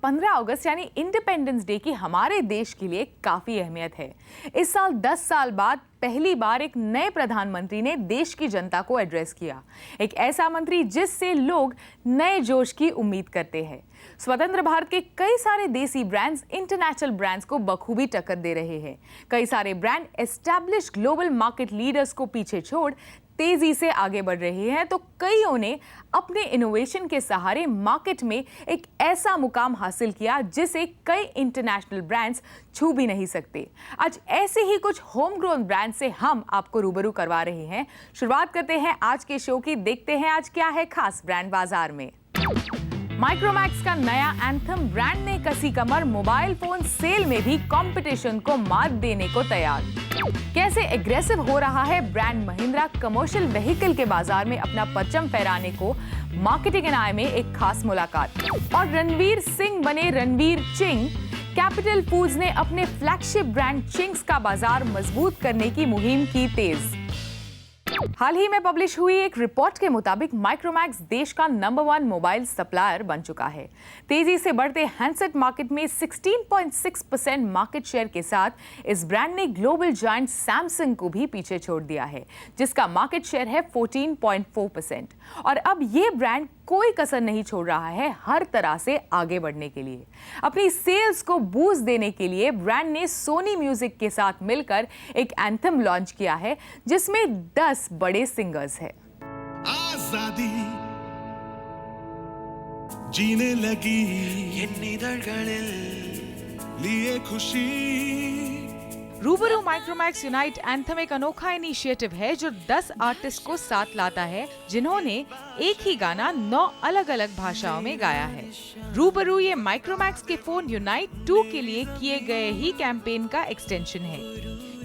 15 अगस्त यानी independence day की हमारे देश के लिए काफ़ी अहमियत है। इस साल 10 साल बाद पहली बार एक नए प्रधानमंत्री ने देश की जनता को एड्रेस किया। एक ऐसा मंत्री जिससे लोग नए जोश की उम्मीद करते हैं। स्वतंत्र भारत के कई सारे देसी ब्रांड्स इंटरनेशनल ब्रांड्स को बखूबी टक्कर दे रहे हैं। कई सारे brand establish global market leaders को पीछे छोड़ तेजी से आगे बढ़ रहे हैं, तो कईयों ने अपने इनोवेशन के सहारे मार्केट में एक ऐसा मुकाम हासिल किया जिसे कई इंटरनेशनल ब्रांड्स छू भी नहीं सकते। आज ऐसे ही कुछ होम ग्रोन ब्रांड से हम आपको रूबरू करवा रहे हैं। शुरुआत करते हैं आज के शो की। देखते हैं आज क्या है खास ब्रांड बाजार में। माइक्रोमैक्स का नया एंथम ब्रांड ने कसी कमर, मोबाइल फोन सेल में भी कंपटीशन को मात देने को तैयार। कैसे एग्रेसिव हो रहा है ब्रांड महिंद्रा कमर्शियल व्हीकल के बाजार में अपना परचम फहराने को। मार्केटिंग एंड आई में एक खास मुलाकात। और रणवीर सिंह बने रणवीर चिंग। कैपिटल फूड्स ने अपने फ्लैगशिप ब्रांड चिंग्स का बाजार मजबूत करने की मुहिम की तेज। हाल ही में पब्लिश हुई एक रिपोर्ट के मुताबिक माइक्रोमैक्स देश का नंबर 1 मोबाइल सप्लायर बन चुका है। तेजी से बढ़ते हैंडसेट मार्केट में 16.6% मार्केट शेयर के साथ इस ब्रांड ने ग्लोबल जायंट सैमसंग को भी पीछे छोड़ दिया है, जिसका मार्केट शेयर है 14.4%। और अब ये ब्रांड कोई कसर नहीं छोड़ रहा है हर तरह से आगे बढ़ने के लिए। अपनी सेल्स को बूस्ट देने के लिए ब्रांड ने सोनी म्यूजिक के साथ मिलकर एक एंथम लॉन्च किया है, जिसमें 10 बड़े सिंगर्स हैं। आजादी जीने लगी लिए खुशी। रूबरू माइक्रोमैक्स यूनाइट एंथम एक अनोखा इनिशिएटिव है जो 10 आर्टिस्ट को साथ लाता है, जिन्होंने एक ही गाना 9 अलग अलग भाषाओं में गाया है। रूबरू ये माइक्रोमैक्स के फोन यूनाइट 2 के लिए किए गए ही कैंपेन का एक्सटेंशन है।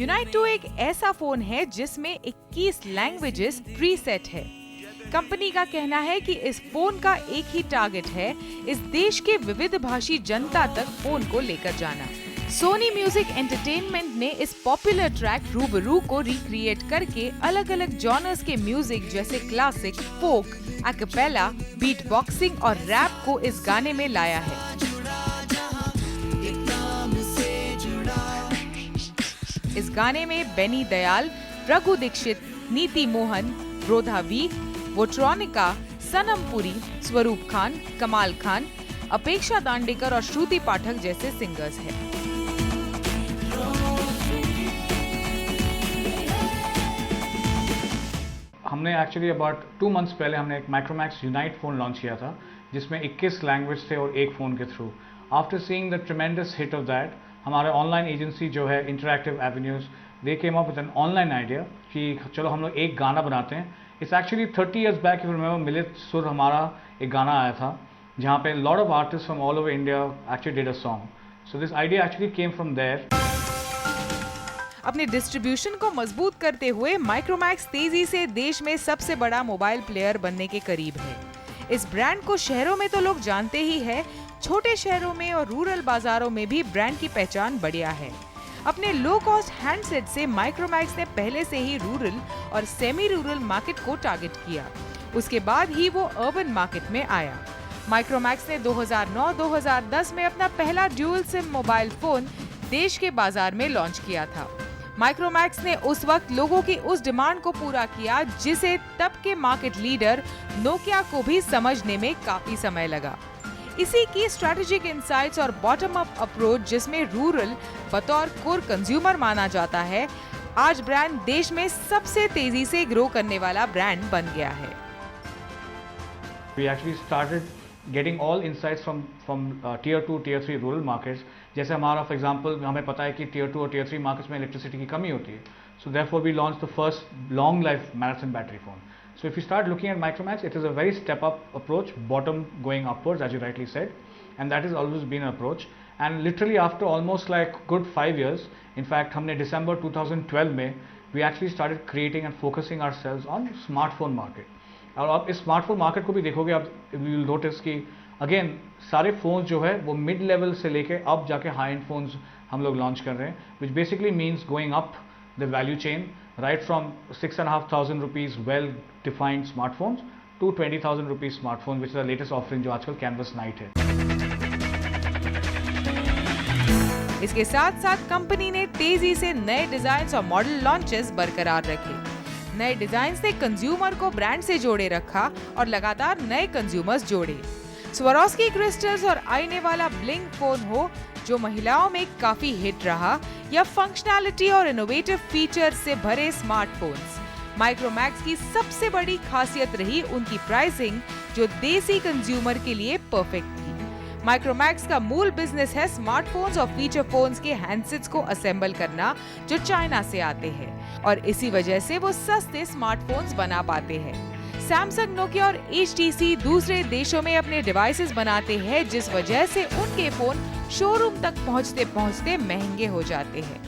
यूनाइट 2 एक ऐसा फोन है जिसमें 21 लैंग्वेजेस प्रीसेट है। कंपनी का कहना है कि इस फोन का एक ही टारगेट है, इस देश के विविध भाषी जनता तक फोन को लेकर जाना। सोनी म्यूजिक एंटरटेनमेंट ने इस पॉपुलर ट्रैक रूबरू को रिक्रिएट करके अलग अलग जॉनर्स के म्यूजिक जैसे क्लासिक, फोक, एक्पेला, बीट बॉक्सिंग और रैप को इस गाने में लाया है। इस गाने में बेनी दयाल, रघु दीक्षित, नीति मोहन, रोधा वी, वोट्रॉनिका, सनम पुरी, स्वरूप खान, कमाल खान, अपेक्षा दांडेकर और श्रुति पाठक जैसे सिंगर्स हैं। हमने एक्चुअली अबाउट 2 मंथ्स पहले हमने एक माइक्रोमैक्स यूनाइट फ़ोन लॉन्च किया था, जिसमें 21 लैंग्वेज थे और एक फ़ोन के थ्रू। After seeing the tremendous hit of that, हमारे ऑनलाइन एजेंसी जो है Interactive Avenues, they came up with an online idea कि चलो हम लोग एक गाना बनाते हैं। It's actually 30 years back, if you remember, Mile Sur हमारा एक गाना आया था जहाँ पे lot of artist from all over India actually did a song. So this idea actually came from there. अपने डिस्ट्रीब्यूशन को मजबूत करते हुए माइक्रोमैक्स तेजी से देश में सबसे बड़ा मोबाइल प्लेयर बनने के करीब है। इस ब्रांड को शहरों में तो लोग जानते ही है, छोटे शहरों में और रूरल बाजारों में भी ब्रांड की पहचान बढ़िया है। अपने लो कॉस्ट हैंडसेट से माइक्रोमैक्स ने पहले से ही रूरल और सेमी रूरल मार्केट को टारगेट किया। उसके बाद ही वो अर्बन मार्केट में आया। माइक्रोमैक्स ने 2009-2010 में अपना पहला ड्यूल सिम मोबाइल फोन देश के बाजार में लॉन्च किया था। माइक्रोमैक्स ने उस वक्त लोगों की उस डिमांड को पूरा किया जिसे तब के मार्केट लीडर नोकिया को भी समझने में काफी समय लगा। इसी की स्ट्रैटेजिक इनसाइट्स और बॉटम अप अप्रोच, जिसमें रूरल बतौर कोर कंज्यूमर माना जाता है, आज ब्रांड देश में सबसे तेजी से ग्रो करने वाला ब्रांड बन गया है। We actually started getting all insights from tier 2, tier 3 rural markets. जैसे हमारा फॉर एग्जांपल हमें पता है कि tier 2 और tier 3 मार्केट्स में इलेक्ट्रिसिटी की कमी होती है, so therefore we launch the first long life marathon battery phone. So if you start looking at Micromax, it is a very step up approach, bottom going upwards, as you rightly said, and that has always been an approach. And literally after almost like good 5 years, in fact हमने December 2012 में we actually started creating and focusing ourselves on smartphone market. और आप इस smartphone market को भी देखोगे, आप you will notice कि अगेन सारे फोन्स जो है वो मिड लेवल से लेके अब जाके हाई एंड फोन्स हम लोग लॉन्च कर रहे हैं, which basically means going up the value chain right from 6,500 rupees well defined smartphones to 20,000 rupees smartphone, which is the latest offering जो आजकल Canvas Night है. इसके साथ साथ कंपनी ने तेजी से नए डिजाइन और मॉडल लॉन्चेस बरकरार रखे। नए डिजाइन ने कंज्यूमर को ब्रांड से जोड़े रखा और लगातार नए कंज्यूमर्स जोड़े। स्वरोस्की क्रिस्टल्स और आईने वाला ब्लिंक फोन हो जो महिलाओं में काफी हिट रहा, या फंक्शनैलिटी और इनोवेटिव फीचर्स से भरे स्मार्टफोन्स, माइक्रोमैक्स की सबसे बड़ी खासियत रही उनकी प्राइसिंग जो देसी कंज्यूमर के लिए परफेक्ट थी। माइक्रोमैक्स का मूल बिजनेस है स्मार्टफोन्स और फीचर फोन्स के हैंडसेट्स को असेंबल करना जो चाइना से आते हैं, और इसी वजह से वो सस्ते स्मार्टफोन्स बना पाते हैं। सैमसंग, नोकिया और HTC दूसरे देशों में अपने डिवाइसेस बनाते हैं, जिस वजह से उनके फोन शोरूम तक पहुंचते पहुंचते महंगे हो जाते हैं।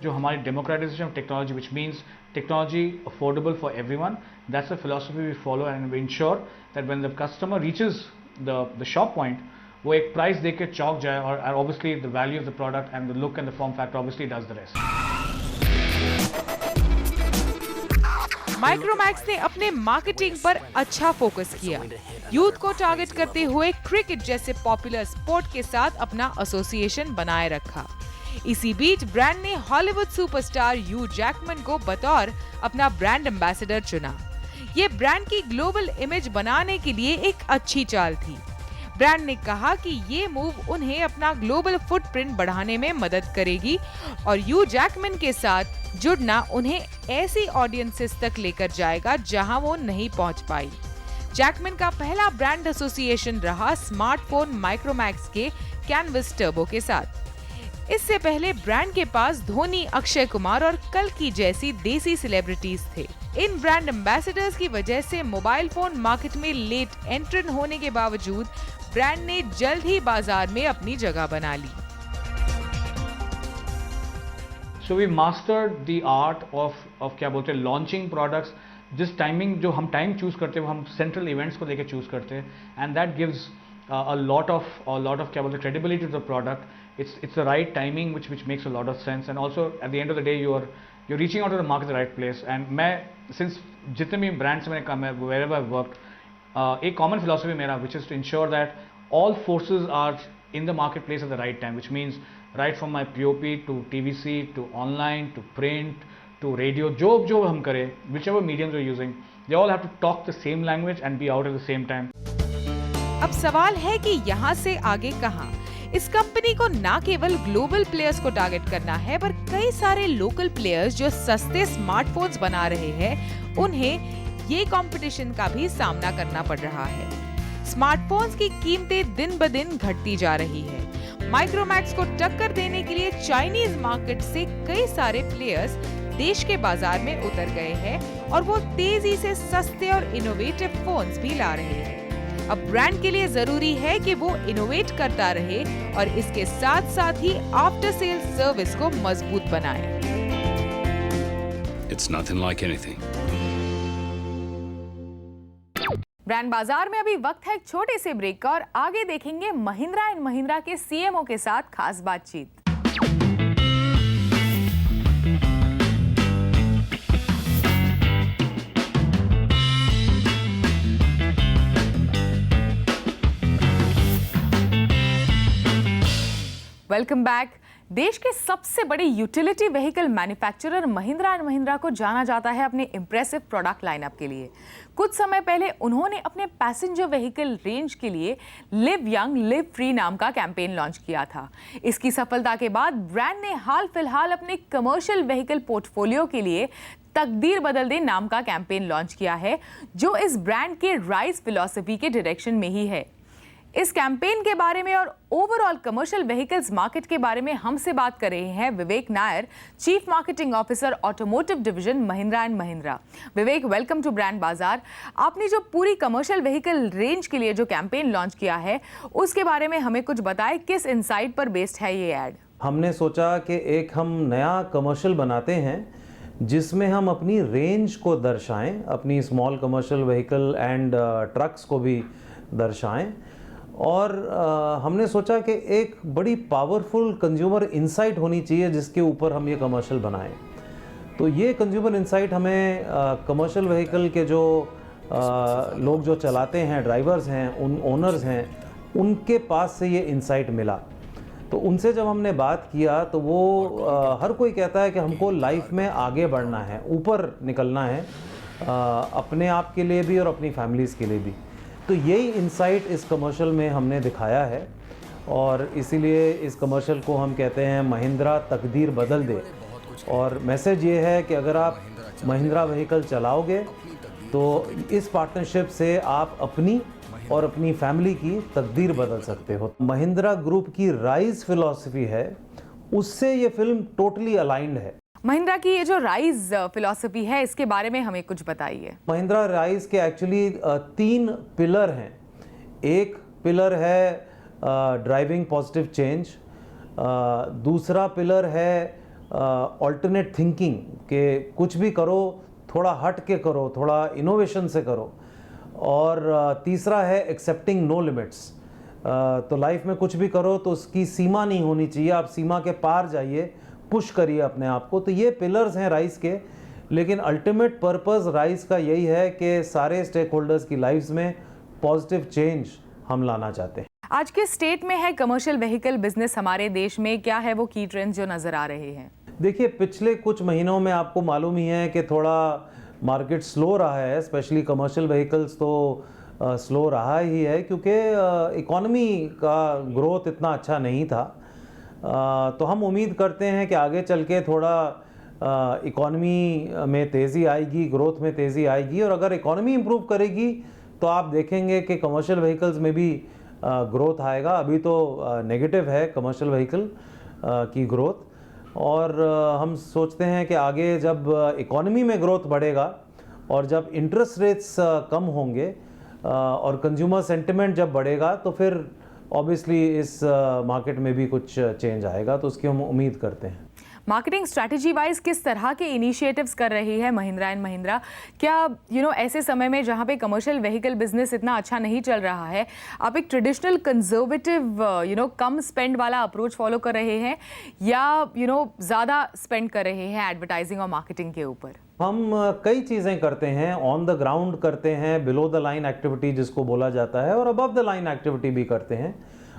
जो हमारी democratisation of technology, which means technology affordable for everyone, that's the philosophy we follow, and we ensure that when the customer reaches the shop point, वो एक प्राइस देख के चौंक जाए, और obviously the value of the product and the look and the form factor obviously does the rest. Micromax ने अपने marketing पर अच्छा फोकस किया। यूथ को टारगेट करते हुए क्रिकेट जैसे पॉपुलर स्पोर्ट के साथ अपना एसोसिएशन बनाए रखा। इसी बीच ब्रांड ने हॉलीवुड सुपरस्टार ह्यू जैकमैन को बतौर अपना ब्रांड एम्बेसडर चुना। ये ब्रांड की ग्लोबल इमेज बनाने के लिए एक अच्छी चाल थी। ब्रांड ने कहा कि ये मूव उन्हें अपना ग्लोबल फुटप्रिंट बढ़ाने में मदद करेगी, और ह्यू जैकमैन के साथ जुड़ना उन्हें ऐसी ऑडियंसेस तक लेकर जाएगा जहां वो नहीं पहुंच पाई। जैकमैन का पहला ब्रांड एसोसिएशन रहा स्मार्टफोन माइक्रोमैक्स के कैनवस टर्बो के साथ। इससे पहले ब्रांड के पास धोनी, अक्षय कुमार और कल्कि जैसी देसी सेलिब्रिटीज थे। इन ब्रांड एम्बेसडर्स की वजह से मोबाइल फोन मार्केट में लेट एंट्रेंट होने के बावजूद ब्रांड ने जल्द ही बाजार में अपनी जगह बना ली। So we mastered the art of क्या बोलते हैं launching products, जिस टाइमिंग जो हम टाइम चूज करते हैं वो हम सेंट्रल इवेंट्स को लेके चूज करते हैं, and that gives a lot of क्या बोलते हैं credibility to the product. It's the right timing which makes a lot of sense, and also at the end of the day you're reaching out to the market at the right place. And मैं since जितने भी brands मैंने काम है wherever I've worked, एक common philosophy मेरा which is to ensure that all forces are in the marketplace at the right time, which means right from my POP to TVC to online to print to radio, जो हम करें, whichever mediums we're using, they all have to talk the same language and be out at the same time. अब सवाल है कि यहाँ से आगे कहाँ? इस कंपनी को ना केवल ग्लोबल प्लेयर्स को टारगेट करना है, पर कई सारे लोकल प्लेयर्स जो सस्ते स्मार्टफोन्स बना रहे हैं, उन्हें ये कंपटीशन का भी सामना करना पड़ रहा है। स्मार्टफोन्स की कीमतें दिन ब दिन घटती जा रही है। माइक्रोमैक्स को टक्कर देने के लिए चाइनीज मार्केट से कई सारे प्लेयर्स देश के बाजार में उतर गए हैं, और वो तेजी से सस्ते और इनोवेटिव फोन्स भी ला रहे हैं। अब ब्रांड के लिए जरूरी है कि वो इनोवेट करता रहे और इसके साथ साथ ही आफ्टर सेल सर्विस को मजबूत बनाए। It's nothing like anything. Brand Bazaar में अभी वक्त है एक छोटे से ब्रेक का, और आगे देखेंगे महिंद्रा एंड महिंद्रा के CMO के साथ खास बातचीत। Welcome back. देश के सबसे बड़े utility vehicle manufacturer Mahindra and Mahindra को जाना जाता है अपने इंप्रेसिव प्रोडक्ट लाइनअप के लिए। कुछ समय पहले उन्होंने अपने पैसेंजर व्हीकल रेंज के लिए लिव यंग लिव फ्री नाम का कैंपेन लॉन्च किया था। इसकी सफलता के बाद ब्रांड ने हाल फिलहाल अपने कमर्शियल व्हीकल पोर्टफोलियो के लिए तकदीर बदल दे नाम का कैंपेन लॉन्च किया है, जो इस ब्रांड के राइज फिलॉसफी के डायरेक्शन में ही है। इस कैंपेन के बारे में और ओवरऑल कमर्शियल व्हीकल्स मार्केट के बारे में हमसे बात कर रहे हैं Vivek Nair, chief marketing officer automotive division Mahindra and Mahindra. Vivek, welcome to Brand Bazaar. आपने जो पूरी कमर्शियल व्हीकल रेंज के लिए जो कैंपेन लॉन्च किया है, उसके बारे में हमें कुछ बताएं। किस इनसाइट पर बेस्ड है ये ऐड? हमने सोचा कि एक हम नया कमर्शियल बनाते हैं जिसमें हम अपनी रेंज को दर्शाएं, अपनी small commercial vehicle and trucks को भी दर्शाएं, और हमने सोचा कि एक बड़ी पावरफुल कंज्यूमर इंसाइट होनी चाहिए जिसके ऊपर हम ये कमर्शियल बनाएं। तो ये कंज्यूमर इंसाइट हमें कमर्शियल व्हीकल के जो लोग जो चलाते हैं, ड्राइवर्स हैं, उन ओनर्स हैं, उनके पास से ये इंसाइट मिला। तो उनसे जब हमने बात किया तो वो हर कोई कहता है कि हमको लाइफ में आगे बढ़ना है, ऊपर निकलना है, अपने आप के लिए भी और अपनी फैमिलीज़ के लिए भी। तो यही इंसाइट इस कमर्शियल में हमने दिखाया है और इसीलिए इस कमर्शियल को हम कहते हैं महिंद्रा तकदीर बदल दे। और मैसेज ये है कि अगर आप महिंद्रा व्हीकल चलाओगे तो इस पार्टनरशिप से आप अपनी और अपनी फैमिली की तकदीर बदल सकते हो। महिंद्रा ग्रुप की राइज फिलॉसफी है, उससे ये फिल्म टोटली अलाइंड है। महिंद्रा की ये जो राइज फिलॉसफी है, इसके बारे में हमें कुछ बताइए। महिंद्रा राइज के एक्चुअली 3 पिलर हैं। एक पिलर है ड्राइविंग पॉजिटिव चेंज, दूसरा पिलर है ऑल्टरनेट थिंकिंग के कुछ भी करो थोड़ा हट के करो, थोड़ा इनोवेशन से करो, और तीसरा है एक्सेप्टिंग नो लिमिट्स। तो लाइफ में कुछ भी करो तो उसकी सीमा नहीं होनी चाहिए, आप सीमा के पार जाइए, पुश करिए अपने आप को। तो ये पिलर्स हैं राइज के, लेकिन अल्टीमेट पर्पस राइज का यही है कि सारे स्टेक होल्डर्स की लाइफ्स में पॉजिटिव चेंज हम लाना चाहते हैं। आज के स्टेट में है कमर्शियल व्हीकल बिजनेस हमारे देश में, क्या है वो की ट्रेंड्स जो नजर आ रहे हैं? देखिए, पिछले कुछ महीनों में आपको मालूम ही है कि थोड़ा मार्केट स्लो रहा है, स्पेशली कमर्शियल व्हीकल्स तो स्लो रहा ही है क्योंकि इकोनॉमी का ग्रोथ इतना अच्छा नहीं था। तो हम उम्मीद करते हैं कि आगे चल के थोड़ा इकोनॉमी में तेज़ी आएगी, ग्रोथ में तेज़ी आएगी, और अगर इकोनॉमी इम्प्रूव करेगी तो आप देखेंगे कि कमर्शियल व्हीकल्स में भी ग्रोथ आएगा। अभी तो नेगेटिव है कमर्शियल व्हीकल की ग्रोथ, और हम सोचते हैं कि आगे जब इकोनॉमी में ग्रोथ बढ़ेगा और जब इंटरेस्ट रेट्स कम होंगे और कंज्यूमर सेंटिमेंट जब बढ़ेगा तो फिर ऑब्वियसली इस मार्केट में भी कुछ चेंज आएगा, तो उसकी हम उम्मीद करते हैं। मार्केटिंग स्ट्रैटेजी वाइज किस तरह के इनिशिएटिव्स कर रही है महिंद्रा एंड महिंद्रा? क्या ऐसे समय में जहां पे कमर्शियल व्हीकल बिजनेस इतना अच्छा नहीं चल रहा है, आप एक ट्रेडिशनल कंजर्वेटिव कम स्पेंड वाला अप्रोच फॉलो कर रहे हैं या ज़्यादा स्पेंड कर रहे हैं एडवर्टाइजिंग और मार्केटिंग के ऊपर? हम कई चीज़ें करते हैं, ऑन द ग्राउंड करते हैं, बिलो द लाइन एक्टिविटी जिसको बोला जाता है, और अबव द लाइन एक्टिविटी भी करते हैं।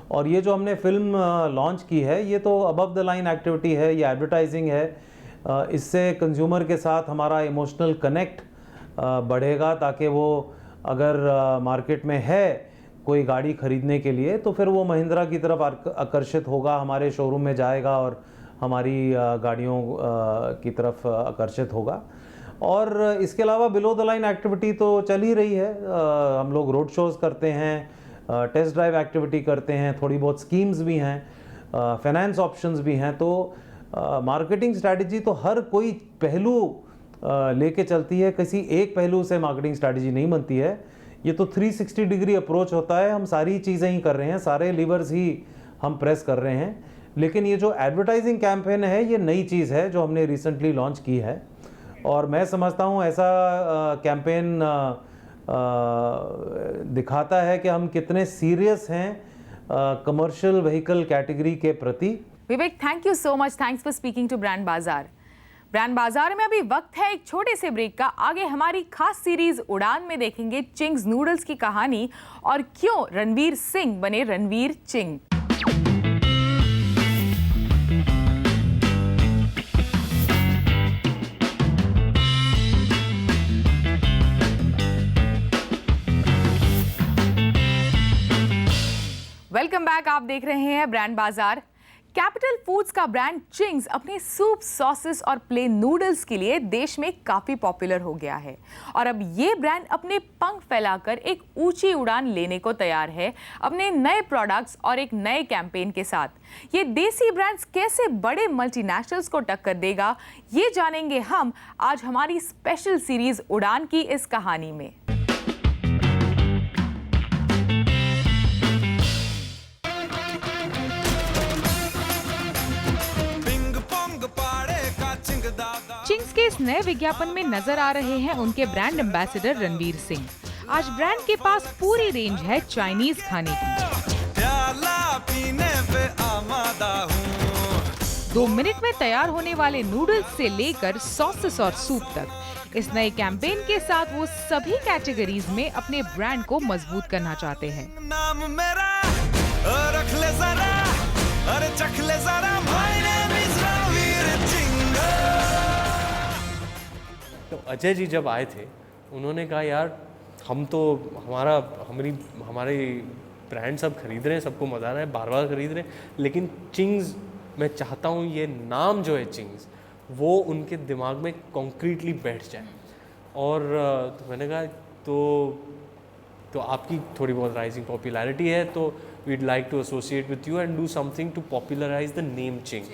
और ये जो हमने फिल्म लॉन्च की है ये तो अबव द लाइन एक्टिविटी है, ये एडवर्टाइजिंग है। इससे कंज्यूमर के साथ हमारा इमोशनल कनेक्ट बढ़ेगा, ताकि वो अगर मार्केट में है कोई गाड़ी खरीदने के लिए तो फिर वो महिंद्रा की तरफ आकर्षित होगा, हमारे शोरूम में जाएगा और हमारी गाड़ियों की तरफ आकर्षित होगा। और इसके अलावा बिलो द लाइन एक्टिविटी तो चल ही रही है। हम लोग रोड शोज़ करते हैं, टेस्ट ड्राइव एक्टिविटी करते हैं, थोड़ी बहुत स्कीम्स भी हैं, फाइनेंस ऑप्शंस भी हैं। तो मार्केटिंग स्ट्रैटेजी तो हर कोई पहलू लेके चलती है, किसी एक पहलू से मार्केटिंग स्ट्रैटेजी नहीं बनती है। ये तो 360 डिग्री अप्रोच होता है, हम सारी चीज़ें ही कर रहे हैं, सारे लीवर्स ही हम प्रेस कर रहे हैं। लेकिन ये जो एडवर्टाइजिंग कैंपेन है ये नई चीज़ है जो हमने रिसेंटली लॉन्च की है, और मैं समझता हूँ ऐसा कैंपेन दिखाता है कि हम कितने सीरियस हैं कमर्शियल व्हीकल कैटेगरी के प्रति। Vivek, thank you so much, thanks for speaking to Brand Bazaar. Brand Bazaar में अभी वक्त है एक छोटे से ब्रेक का। आगे हमारी खास सीरीज उड़ान में देखेंगे चिंग्स नूडल्स की कहानी और क्यों रणवीर सिंह बने रणवीर चिंग। वेलकम बैक, आप देख रहे हैं ब्रांड बाजार। कैपिटल फूड्स का ब्रांड चिंग्स अपने सूप, सॉसेस और प्लेन नूडल्स के लिए देश में काफी पॉपुलर हो गया है, और अब ये ब्रांड अपने पंख फैलाकर एक ऊंची उड़ान लेने को तैयार है अपने नए प्रोडक्ट्स और एक नए कैंपेन के साथ। ये देसी ब्रांड्स कैसे बड़े मल्टीनेशनल्स को टक्कर देगा, ये जानेंगे हम आज हमारी स्पेशल सीरीज उड़ान की इस कहानी में। चिंग्स के इस नए विज्ञापन में नजर आ रहे हैं उनके ब्रांड एम्बेसडर रणवीर सिंह। आज ब्रांड के पास पूरी रेंज है चाइनीज खाने की। प्याला पीने पे आमादा हूं। 2 मिनट में तैयार होने वाले नूडल्स से लेकर सॉसेस और सूप तक, इस नए कैंपेन के साथ वो सभी कैटेगरीज में अपने ब्रांड को मजबूत करना चाहते हैं। नाम मेरा रख ले जरा, अरे अजय जी जब आए थे उन्होंने कहा यार हम तो हमारे ब्रांड सब खरीद रहे हैं, सबको मज़ा आ रहा है, बार बार खरीद रहे हैं, लेकिन चिंग्स मैं चाहता हूँ ये नाम जो है चिंग्स वो उनके दिमाग में कॉन्क्रीटली बैठ जाए। और तो मैंने कहा तो आपकी थोड़ी बहुत राइजिंग पॉपुलैरिटी है तो we'd like to associate with you and do something to popularise the name Ching.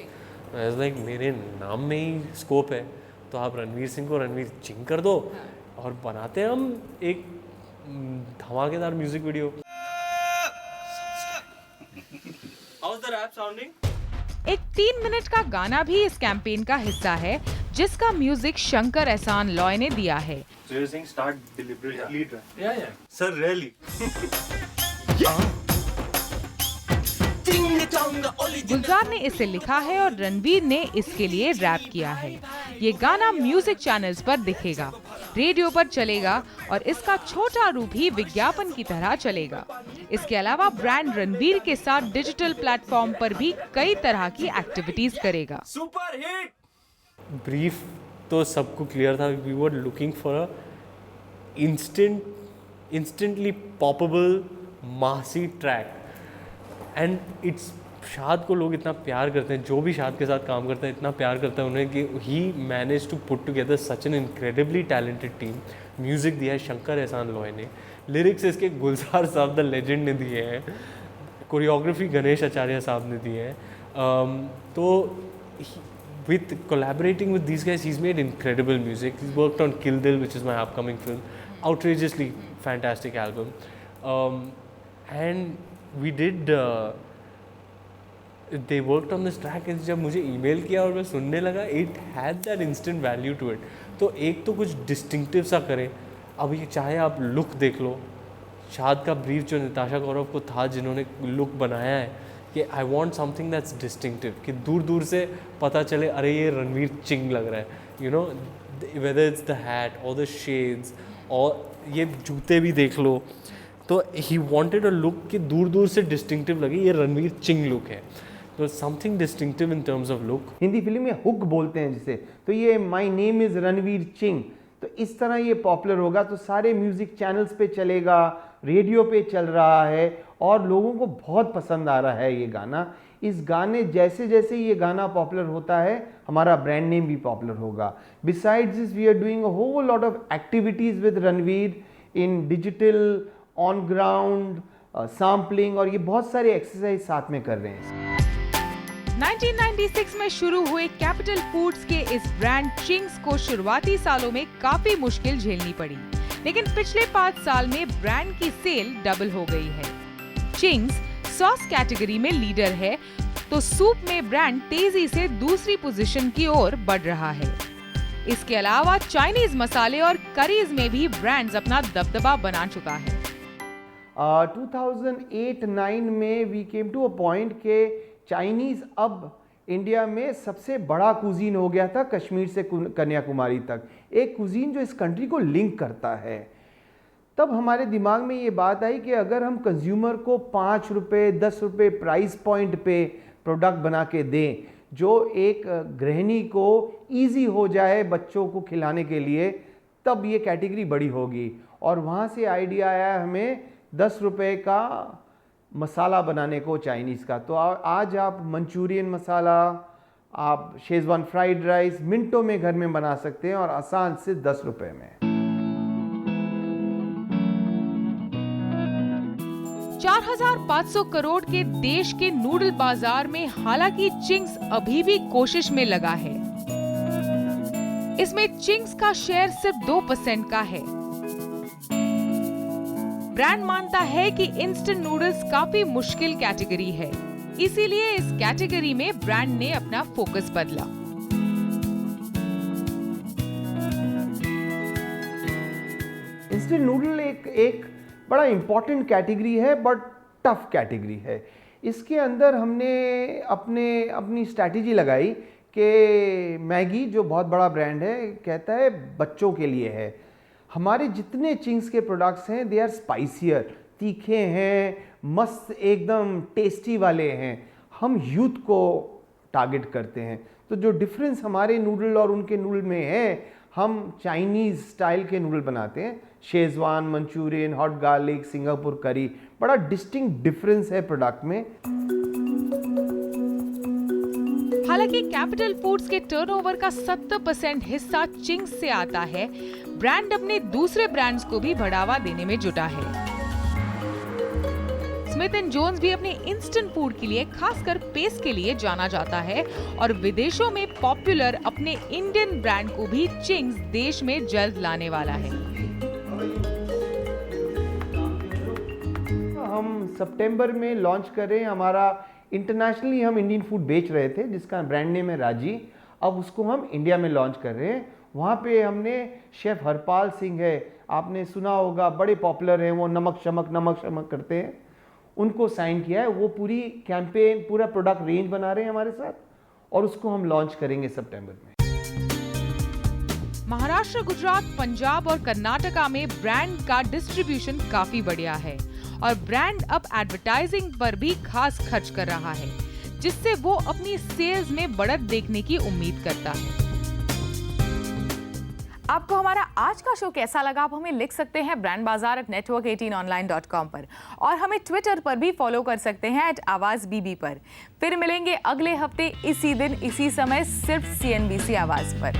Like मेरे नाम में ही स्कोप है, तो आप रणवीर सिंह को रणवीर चिंग कर दो और बनाते हैं हम एक धमाकेदार music video. How's the rap sounding? एक 3 मिनट का गाना भी इस कैंपेन का हिस्सा है जिसका म्यूजिक शंकर एहसान लॉय ने दिया है। So you're saying start deliberately? Yeah. Sir, really? गुलजार ने इसे लिखा है और रणवीर ने इसके लिए रैप किया है। ये गाना म्यूजिक चैनल्स पर दिखेगा, रेडियो पर चलेगा और इसका छोटा रूप ही विज्ञापन की तरह चलेगा। इसके अलावा ब्रांड रणवीर के साथ डिजिटल प्लेटफॉर्म पर भी कई तरह की एक्टिविटीज करेगा। Super hit! ब्रीफ तो सबको क्लियर था, we were looking for a instantly poppable massy track and it's शाद को लोग इतना प्यार करते हैं, जो भी शाद के साथ काम करते हैं इतना प्यार करते हैं उन्हें कि he manage to put together such an incredibly talented team. Music दिया है शंकर एहसान लॉय ने, लिरिक्स इसके गुलजार साहब द लेजेंड ने दिए हैं, कोरियोग्राफी गणेश आचार्य साहब ने दिए हैं। तो with collaborating with these guys, he's made incredible music. He's worked on Kill Dil, which is my upcoming film, outrageously fantastic album. And we did they worked on this track and जब मुझे email किया और मैं सुनने लगा, it had that instant value to it. तो एक तो कुछ distinctive सा करें। अब ये चाहे आप look देख लो, शाद का brief जो निताशा गौरव को था जिन्होंने look बनाया है कि I want something that's distinctive, कि दूर दूर से पता चले अरे ये रणवीर चिंग लग रहा है, you know, whether it's the hat और द शेड्स और ये जूते भी देख लो। तो ही वॉन्टेड अ लुक कि दूर दूर से डिस्टिंक्टिव लगे ये रणवीर चिंग लुक है, तो something distinctive in terms of look. Hindi film में हुक बोलते हैं जिसे, तो ये माई नेम इज़ रणवीर चिंग, तो इस तरह ये पॉपुलर होगा, तो सारे म्यूज़िक चैनल्स पे चलेगा, रेडियो पे चल रहा है और लोगों को बहुत पसंद आ रहा है ये गाना। इस गाने जैसे जैसे ये गाना पॉपुलर होता है हमारा ब्रांड नेम भी पॉपुलर होगा। Besides this we are doing a whole lot of activities with Ranveer in digital, on ground, sampling, और ये बहुत सारे एक्सरसाइज साथ में कर रहे हैं। 1996 में शुरू हुए कैपिटल फूड्स के इस ब्रांड चिंग्स को शुरुआती सालों में काफी मुश्किल झेलनी पड़ी, लेकिन पिछले 5 साल में ब्रांड की सेल डबल हो गई है। चिंग्स सॉस कैटेगरी में लीडर है, तो सूप में ब्रांड तेजी से दूसरी पोजीशन की ओर बढ़ रहा है। इसके अलावा चाइनीज मसाले और करीज में भी ब्रांड्स अपना दबदबा बना चुका है। 2008-9 में we came to a point के चाइनीज़ अब इंडिया में सबसे बड़ा कुजीन हो गया था, कश्मीर से कन्याकुमारी तक, एक कुजीन जो इस कंट्री को लिंक करता है। तब हमारे दिमाग में ये बात आई कि अगर हम कंज्यूमर को 5 रुपये 10 रुपये प्राइस पॉइंट पे प्रोडक्ट बना के दें जो एक गृहिणी को ईजी हो जाए बच्चों को खिलाने के लिए, तब ये कैटेगरी बड़ी होगी। और वहाँ से आइडिया आया हमें 10 रुपये का मसाला बनाने को चाइनीज़ का। तो आज आप मंचूरियन मसाला, आप शेजवान फ्राइड राइस मिनटों में घर में बना सकते हैं और आसान से 10 रुपये में। 4,500 करोड़ के देश के नूडल बाजार में हालांकि चिंग्स अभी भी कोशिश में लगा है। इसमें चिंग्स का शेयर सिर्फ 2% का है। ब्रांड मानता है कि इंस्टेंट नूडल्स काफी मुश्किल कैटेगरी है, इसीलिए इस कैटेगरी में ब्रांड ने अपना फोकस बदला। इंस्टेंट नूडल एक बड़ा इंपॉर्टेंट कैटेगरी है, बट टफ कैटेगरी है। इसके अंदर हमने अपनी स्ट्रैटेजी लगाई कि मैगी जो बहुत बड़ा ब्रांड है कहता है बच्चों के लिए है। हमारे जितने चिंग्स के प्रोडक्ट्स हैं दे आर स्पाइसियर, तीखे हैं, मस्त एकदम टेस्टी वाले हैं। हम यूथ को टारगेट करते हैं, तो जो डिफरेंस हमारे नूडल और उनके नूडल में है, हम चाइनीज़ स्टाइल के नूडल बनाते हैं, Schezwan, Manchurian, hot garlic, Singapore करी। बड़ा डिस्टिंक्ट डिफरेंस है प्रोडक्ट में। हालांकि कैपिटल फूड्स के टर्नओवर का 70% हिस्सा चिंग्स से आता है, ब्रांड अपने दूसरे ब्रांड्स को भी बढ़ावा देने में जुटा है। स्मिथ एंड जोन्स भी अपने इंस्टेंट फूड के लिए, खासकर पेस्ट के लिए जाना जाता है और विदेशों में पॉपुलर अपने इंडियन ब्रांड को भी चिंग्स देश में जल्द लाने वाला है। हम सितंबर में लॉन्च करें, हमारा इंटरनेशनली हम इंडियन फूड बेच रहे थे जिसका ब्रांड नेम है राजी, अब उसको हम इंडिया में लॉन्च कर रहे हैं। वहाँ पे हमने शेफ हरपाल सिंह है, आपने सुना होगा, बड़े पॉपुलर हैं वो, नमक शमक करते हैं, उनको साइन किया है। वो पूरी कैंपेन, पूरा प्रोडक्ट रेंज बना रहे हैं हमारे साथ और उसको हम लॉन्च करेंगे सितंबर में। महाराष्ट्र, गुजरात, पंजाब और कर्नाटका में ब्रांड का डिस्ट्रीब्यूशन काफी बढ़िया है और ब्रांड अब एडवर्टाइजिंग पर भी खास खर्च कर रहा है, जिससे वो अपनी सेल्स में बढ़त देखने की उम्मीद करता है। आपको हमारा आज का शो कैसा लगा, आप हमें लिख सकते हैं brandbazaar@network18online.com पर और हमें ट्विटर पर भी फॉलो कर सकते हैं @आवाज़_बीबी पर। फिर मिलेंगे अगले हफ्ते इसी दिन इसी समय सिर्फ CNBC आवाज़ पर।